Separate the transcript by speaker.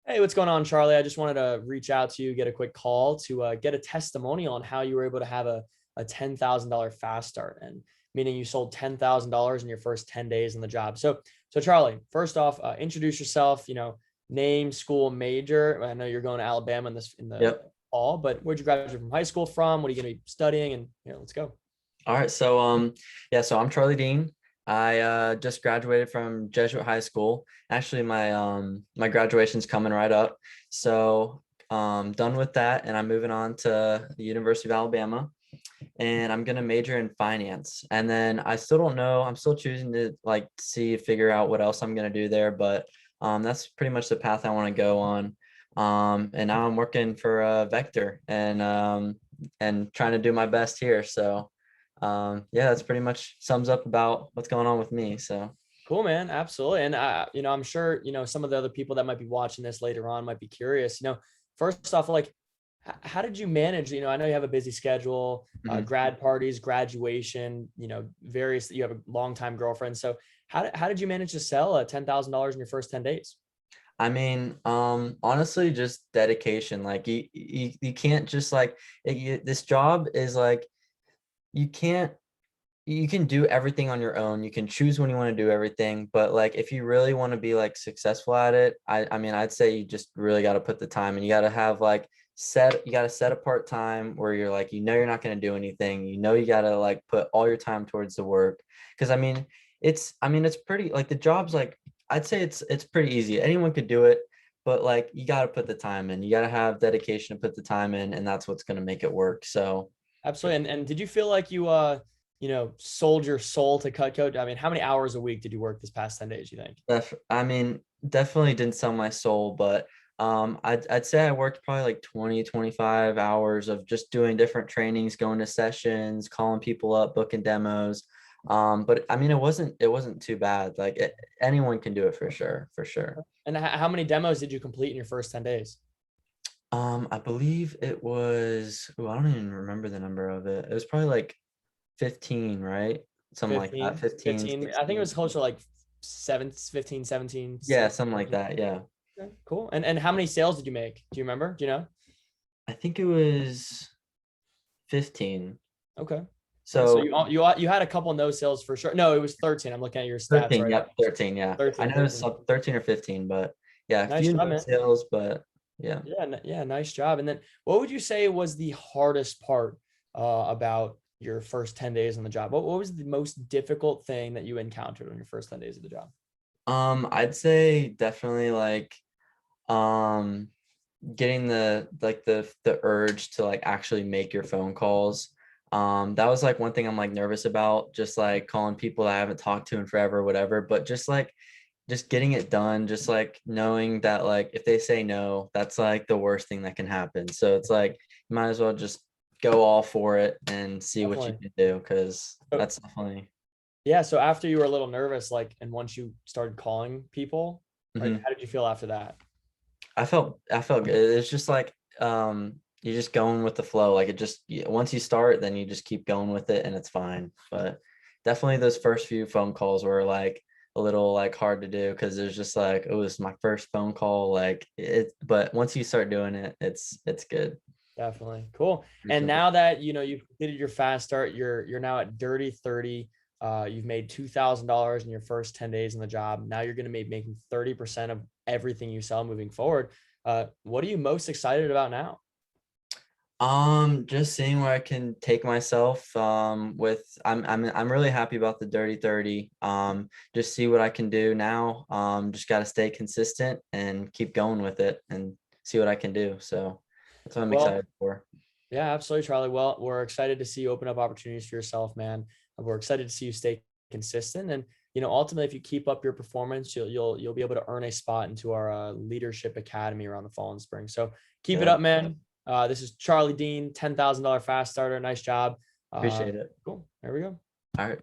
Speaker 1: Hey, what's going on, Charlie? I just wanted to reach out to you, get a quick call to get a testimonial on how you were able to have a $10,000 fast start, and meaning you sold $10,000 in your first 10 days in the job. So Charlie, first off, introduce yourself, name, school, major. I know you're going to Alabama in the
Speaker 2: Yep.
Speaker 1: fall, but where'd you graduate from high school from? What are you going to be studying? And let's go.
Speaker 2: All right. So I'm Charlie Dean. I just graduated from Jesuit High School. Actually, my graduation's coming right up. So done with that, and I'm moving on to the University of Alabama, and I'm gonna major in finance. And then I still don't know. I'm still choosing to figure out what else I'm gonna do there, but that's pretty much the path I want to go on. And now I'm working for Vector and trying to do my best here. So yeah, that's pretty much sums up about what's going on with me. So
Speaker 1: Cool, man. Absolutely. And I'm sure, some of the other people that might be watching this later on might be curious, first off, like, how did you manage, I know you have a busy schedule,
Speaker 2: mhm.
Speaker 1: grad parties, graduation, various, you have a longtime girlfriend. So how did you manage to sell $10,000 in your first 10 days?
Speaker 2: I mean, honestly, just dedication. Like you can't just this job is like you can't you can do everything on your own. You can choose when you want to do everything, but like if you really want to be like successful at it, I mean, I'd say you just really got to put the time, and you got to have you got to set apart time where you're like, you're not going to do anything. You got to like put all your time towards the work. Because it's pretty like the job's like I'd say it's pretty easy. Anyone could do it, but like you got to put the time in. You got to have dedication to put the time in, and that's what's going to make it work. So
Speaker 1: Absolutely. And did you feel like you, sold your soul to Cutco? I mean, how many hours a week did you work this past 10 days, you think?
Speaker 2: I mean, definitely didn't sell my soul, but I'd say I worked probably like 20-25 hours of just doing different trainings, going to sessions, calling people up, booking demos. But I mean, it wasn't too bad. Anyone can do it for sure, for sure.
Speaker 1: And how many demos did you complete in your first 10 days?
Speaker 2: I believe it was, I don't even remember the number of it. It was probably like 15, right? Something like that,
Speaker 1: 15,
Speaker 2: 15,
Speaker 1: 15. I think it
Speaker 2: 16.
Speaker 1: was closer to like 7, 15, 17,
Speaker 2: Yeah,
Speaker 1: 16.
Speaker 2: something like that. Yeah.
Speaker 1: Okay, cool. And how many sales did you make? Do you remember? Do you know?
Speaker 2: I think it was 15.
Speaker 1: Okay. Nice. So
Speaker 2: So
Speaker 1: you had a couple no sales for sure. No, it was 13. I'm looking at your stats
Speaker 2: 13,
Speaker 1: right
Speaker 2: yep, 13, yeah.
Speaker 1: now.
Speaker 2: I
Speaker 1: 13,
Speaker 2: know it was
Speaker 1: 13.
Speaker 2: 13 or 15, but yeah, a
Speaker 1: Nice
Speaker 2: few
Speaker 1: job,
Speaker 2: no
Speaker 1: man.
Speaker 2: sales, but yeah.
Speaker 1: Yeah, yeah, nice job. And then what would you say was the hardest part about your first 10 days on the job? What was the most difficult thing that you encountered on your first 10 days of the job?
Speaker 2: I'd say definitely um getting the urge to like actually make your phone calls. That was like one thing I'm like nervous about, just like calling people I haven't talked to in forever, whatever. But just getting it done, just like knowing that like if they say no, that's like the worst thing that can happen. So it's like you might as well just go all for it and see what you
Speaker 1: Definitely.
Speaker 2: can do, because
Speaker 1: So,
Speaker 2: that's definitely.
Speaker 1: yeah. So after you were a little nervous, like, and once you started calling people, like,
Speaker 2: Mhm.
Speaker 1: how did you feel after that?
Speaker 2: I felt good. It's just like you're just going with the flow. Like once you start, then you just keep going with it and it's fine. But definitely those first few phone calls were like a little like hard to do, because it's just like it was my first phone call. But once you start doing it, it's good.
Speaker 1: Definitely. Cool.
Speaker 2: Pretty
Speaker 1: And
Speaker 2: simple.
Speaker 1: now that you've completed your fast start, you're now at Dirty 30. You've made $2,000 in your first 10 days in the job. Now you're going to be making 30% of everything you sell moving forward. What are you most excited about now?
Speaker 2: Just seeing where I can take myself. I'm really happy about the Dirty 30. Just see what I can do now. Just got to stay consistent and keep going with it and see what I can do. So that's what I'm
Speaker 1: Well,
Speaker 2: excited for.
Speaker 1: yeah, absolutely, Charlie. Well, we're excited to see you open up opportunities for yourself, man. We're excited to see you stay consistent, and ultimately, if you keep up your performance, you'll be able to earn a spot into our leadership academy around the fall and spring. So keep it
Speaker 2: Yep.
Speaker 1: up, man. This is Charlie Dean, $10,000 fast starter. Nice job.
Speaker 2: Appreciate it.
Speaker 1: Cool. There we go.
Speaker 2: All right.